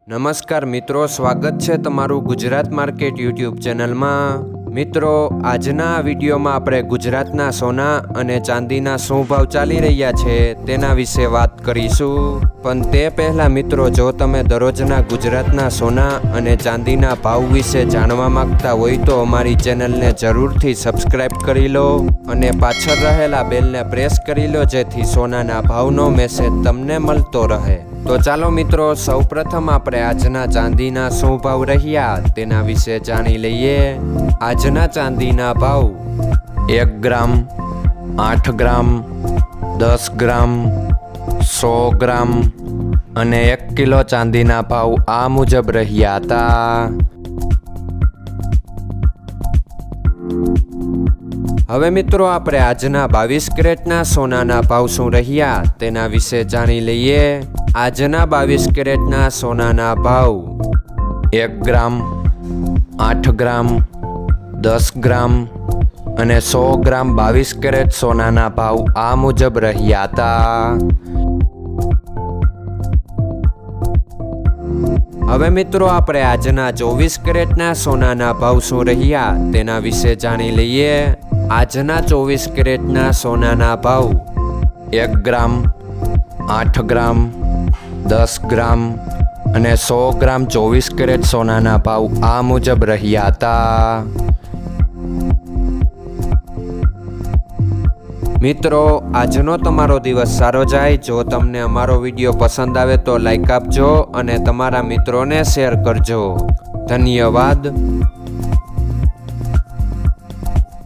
નમસ્કાર મિત્રો, સ્વાગત છે તમારું ગુજરાત માર્કેટ યુટ્યુબ ચેનલમાં। મિત્રો, આજના વિડીયોમાં આપણે ગુજરાતના સોના અને ચાંદીના શું ભાવ ચાલી રહ્યા છે તેના વિશે વાત કરીશું। પણ તે પહેલાં મિત્રો, જો તમે દરરોજના ગુજરાતના સોના અને ચાંદીના ભાવ વિશે જાણવા માંગતા હોય તો અમારી ચેનલને જરૂરથી સબસ્ક્રાઈબ કરી લો અને પાછળ રહેલા બેલને પ્રેસ કરી લો, જેથી સોનાના ભાવનો મેસેજ તમને મળતો રહે। તો ચાલો મિત્રો, સૌપ્રથમ આપણે આજના ચાંદીના શું ભાવ રહ્યા તેના વિશે જાણી લઈએ। આજના ચાંદીના ભાવ 1 ગ્રામ, 8 ગ્રામ, 10 ગ્રામ, 100 ગ્રામ અને 1 કિલો ચાંદીના ભાવ આ મુજબ રહ્યા હતા। હવે મિત્રો, આપણે આજના 22 કેરેટના સોનાના ભાવ શું રહ્યા તેના વિશે જાણી લઈએ। આજના 22 કેરેટના સોનાના ભાવ 1 ગ્રામ, 8 ગ્રામ, 10 ગ્રામ અને 100 ગ્રામ 22 કેરેટ સોનાના ભાવ આ મુજબ રહ્યા હતા। હવે મિત્રો, આપણે આજના 24 કેરેટના સોનાના ભાવ શું રહ્યા તેના વિશે જાણી લઈએ। આજના 24 કેરેટના સોનાના ભાવ 1 ગ્રામ, 8 ગ્રામ, 10 ગ્રામ અને 100 ગ્રામ 24 કેરેટ સોનાના ભાવ આ મુજબ રહ્યા હતા। મિત્રો, આજનો તમારો દિવસ સારો જાય। જો તમને અમારો વિડીયો પસંદ આવે તો લાઈક આપજો અને તમારા મિત્રોને શેર કરજો। ધન્યવાદ।